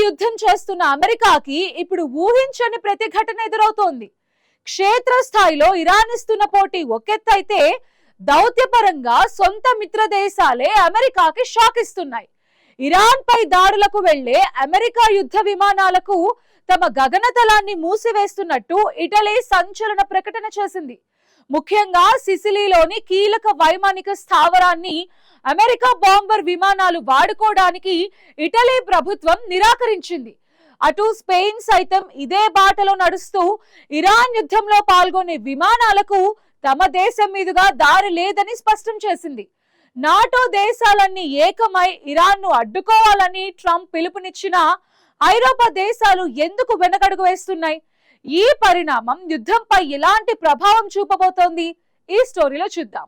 యుద్ధం చేస్తున్న అమెరికాకి ఇప్పుడు ఊహించని ప్రతిఘటన ఎదురవుతోంది. క్షేత్రస్థాయిలో ఇరాన్ ఇస్తున్న పోటీ ఒకెత్తైతే దౌత్యపరంగా సొంత మిత్ర దేశాలే అమెరికాకి షాక్ ఇస్తున్నాయి. ఇరాన్ పై దాడులకు వెళ్లే అమెరికా యుద్ధ విమానాలకు తమ గగనతలాన్ని మూసివేస్తున్నట్టు ఇటలీ సంచలన ప్రకటన చేసింది. ముఖ్యంగా సిసిలీలోని కీలక వైమానిక స్థావరాన్ని అమెరికా బాంబర్ విమానాలు వాడుకోవడానికి ఇటలీ ప్రభుత్వం నిరాకరించింది. అటు స్పెయిన్ సైతం ఇదే బాటలో నడుస్తూ ఇరాన్ యుద్ధంలో పాల్గొనే విమానాలకు తమ దేశం మీదుగా దారి లేదని స్పష్టం చేసింది. నాటో దేశాలన్నీ ఏకమై ఇరాన్ను అడ్డుకోవాలని ట్రంప్ పిలుపునిచ్చిన ఐరోపా దేశాలు ఎందుకు వెనకడుగు వేస్తున్నాయి? ఈ పరిణామం యుద్ధంపై ఎలాంటి ప్రభావం చూపబోతోంది? ఈ స్టోరీలో చూద్దాం.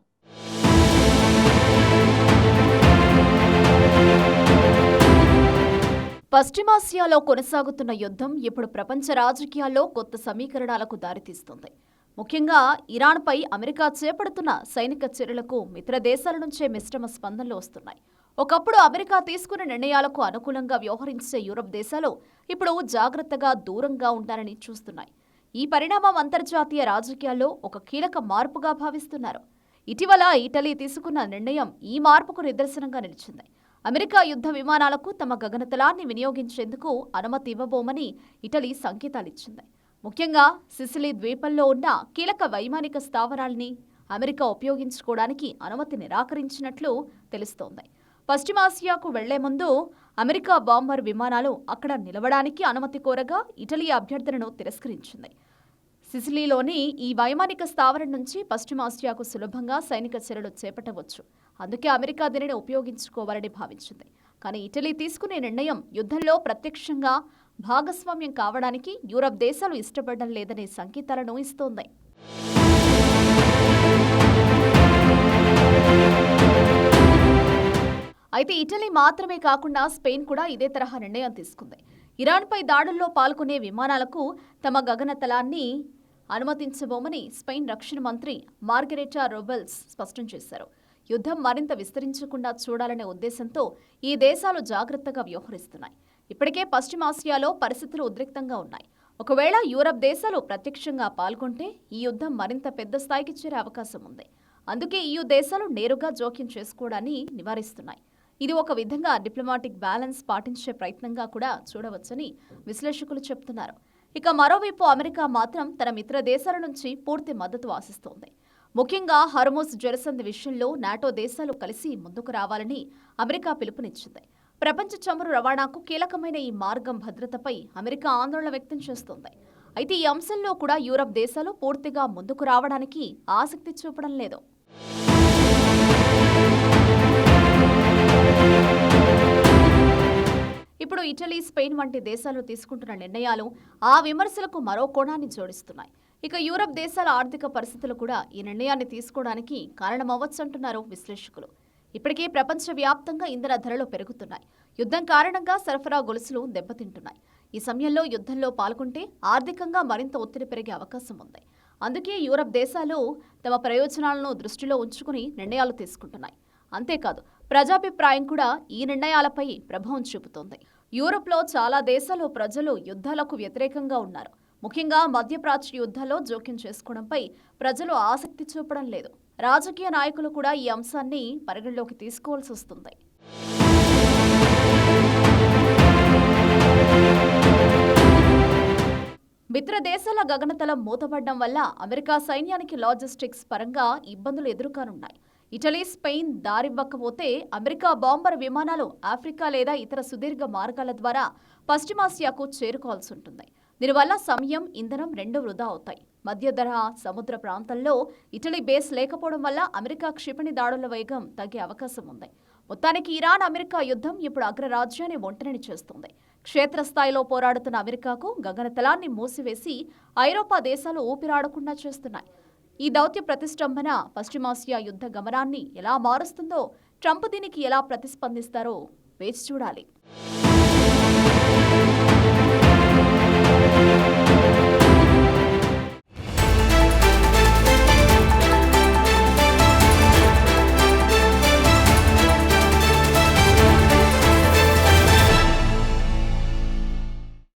పశ్చిమాసియాలో కొనసాగుతున్న యుద్ధం ఇప్పుడు ప్రపంచ రాజకీయాల్లో కొత్త సమీకరణాలకు దారితీస్తుంది. ముఖ్యంగా ఇరాన్పై అమెరికా చేపడుతున్న సైనిక చర్యలకు మిత్ర దేశాల నుంచే మిశ్రమ స్పందనలు వస్తున్నాయి. ఒకప్పుడు అమెరికా తీసుకున్న నిర్ణయాలకు అనుకూలంగా వ్యవహరించే యూరప్ దేశాలు ఇప్పుడు జాగ్రత్తగా దూరంగా ఉండాలని చూస్తున్నాయి. ఈ పరిణామం అంతర్జాతీయ రాజకీయాల్లో ఒక కీలక మార్పుగా భావిస్తున్నారు. ఇటీవల ఇటలీ తీసుకున్న నిర్ణయం ఈ మార్పుకు నిదర్శనంగా నిలిచింది. అమెరికా యుద్ధ విమానాలకు తమ గగనతలాన్ని వినియోగించేందుకు అనుమతి ఇవ్వబోమని ఇటలీ సంకేతాలిచ్చింది. ముఖ్యంగా సిసిలీ ద్వీపంలో ఉన్న కీలక వైమానిక స్థావరాల్ని అమెరికా ఉపయోగించుకోవడానికి అనుమతి నిరాకరించినట్లు తెలుస్తోంది. పశ్చిమాసియాకు వెళ్లే ముందు అమెరికా బాంబర్ విమానాలు అక్కడ నిలవడానికి అనుమతి కోరగా ఇటలీ అభ్యర్థనను తిరస్కరించింది. సిసిలీలోని ఈ వైమానిక స్థావరం నుంచి పశ్చిమాసియాకు సులభంగా సైనిక చర్యలు చేపట్టవచ్చు. అందుకే అమెరికా దీనిని ఉపయోగించుకోవాలని భావించింది. కానీ ఇటలీ తీసుకునే నిర్ణయం యుద్ధంలో ప్రత్యక్షంగా భాగస్వామ్యం కావడానికి యూరప్ దేశాలు ఇష్టపడడం లేదనే సంకేతాలను ఇస్తోంది. అయితే ఇటలీ మాత్రమే కాకుండా స్పెయిన్ కూడా ఇదే తరహా నిర్ణయం తీసుకుంది. ఇరాన్పై దాడుల్లో పాల్గొనే విమానాలకు తమ గగనతలాన్ని అనుమతించబోమని స్పెయిన్ రక్షణ మంత్రి మార్గరెటా రోబెల్స్ స్పష్టం చేశారు. యుద్ధం మరింత విస్తరించకుండా చూడాలనే ఉద్దేశంతో ఈ దేశాలు జాగ్రత్తగా వ్యవహరిస్తున్నాయి. ఇప్పటికే పశ్చిమాసియాలో పరిస్థితులు ఉద్రిక్తంగా ఉన్నాయి. ఒకవేళ యూరప్ దేశాలు ప్రత్యక్షంగా పాల్గొంటే ఈ యుద్ధం మరింత పెద్ద స్థాయికి చేరే అవకాశం ఉంది. అందుకే EU దేశాలు నేరుగా జోక్యం చేసుకోవడాన్ని నివారిస్తున్నాయి. ఇది ఒక విధంగా డిప్లొమాటిక్ బ్యాలెన్స్ పాటించే ప్రయత్నంగా కూడా చూడవచ్చని విశ్లేషకులు చెబుతున్నారు. ఇక మరోవైపు అమెరికా మాత్రం తన మిత్ర దేశాల నుంచి పూర్తి మద్దతు ఆశిస్తోంది. ముఖ్యంగా హర్ముజ్ జలసంధి విషయంలో నాటో దేశాలు కలిసి ముందుకు రావాలని అమెరికా పిలుపునిచ్చింది. ప్రపంచ చమురు రవాణాకు కీలకమైన ఈ మార్గం భద్రతపై అమెరికా ఆందోళన వ్యక్తం చేస్తోంది. అయితే ఈ అంశంలో కూడా యూరప్ దేశాలు పూర్తిగా ముందుకు రావడానికి ఆసక్తి చూపడం లేదు. ఇప్పుడు ఇటలీ, స్పెయిన్ వంటి దేశాలు తీసుకుంటున్న నిర్ణయాలు ఆ విమర్శలకు మరో కోణాన్ని జోడిస్తున్నాయి. ఇక యూరప్ దేశాల ఆర్థిక పరిస్థితులు కూడా ఈ నిర్ణయాన్ని తీసుకోవడానికి కారణమవ్వచ్చంటున్నారు విశ్లేషకులు. ఇప్పటికే ప్రపంచవ్యాప్తంగా ఇంధన ధరలు పెరుగుతున్నాయి. యుద్ధం కారణంగా సరఫరా గొలుసులు దెబ్బతింటున్నాయి. ఈ సమయంలో యుద్ధంలో పాల్గొంటే ఆర్థికంగా మరింత ఒత్తిడి పెరిగే అవకాశం ఉంది. అందుకే యూరప్ దేశాలు తమ ప్రయోజనాలను దృష్టిలో ఉంచుకుని నిర్ణయాలు తీసుకుంటున్నాయి. అంతేకాదు ప్రజాభిప్రాయం కూడా ఈ నిర్ణయాలపై ప్రభావం చూపుతోంది. యూరప్లో చాలా దేశాలు ప్రజలు యుద్ధాలకు వ్యతిరేకంగా ఉన్నారు. ముఖ్యంగా మధ్యప్రాచ్య యుద్ధాల్లో జోక్యం చేసుకోవడంపై ప్రజలు ఆసక్తి చూపడం లేదు. రాజకీయ నాయకులు కూడా ఈ అంశాన్ని పరిగణలోకి తీసుకోవాల్సి వస్తుంది. మిత్ర దేశాల గగనతలం మూతపడడం వల్ల అమెరికా సైన్యానికి లాజిస్టిక్స్ పరంగా ఇబ్బందులు ఎదురుకానున్నాయి. ఇటలీ, స్పెయిన్ దారివ్వకపోతే అమెరికా బాంబర్ విమానాలు ఆఫ్రికా లేదా ఇతర సుదీర్ఘ మార్గాల ద్వారా పశ్చిమాసియాకు చేరుకోవాల్సి ఉంటుంది. దీనివల్ల సమయం, ఇంధనం రెండూ వృధా అవుతాయి. మధ్యధర సముద్ర ప్రాంతంలో ఇటలీ బేస్ లేకపోవడం వల్ల అమెరికా క్షిపణి దాడుల వేగం తగ్గే అవకాశం ఉంది. మొత్తానికి ఇరాన్ అమెరికా యుద్ధం ఇప్పుడు అగ్రరాజ్యాన్ని ఒంటరిని చేస్తుంది. క్షేత్రస్థాయిలో పోరాడుతున్న అమెరికాకు గగనతలాన్ని మూసివేసి ఐరోపా దేశాలు ఊపిరాడకుండా చేస్తున్నాయి. ఈ దౌత్య ప్రతిష్టంభన పశ్చిమాసియా యుద్ధ గమనాన్ని ఎలా మారుస్తుందో, ట్రంప్ దీనికి ఎలా ప్రతిస్పందిస్తారో వేచి చూడాలి.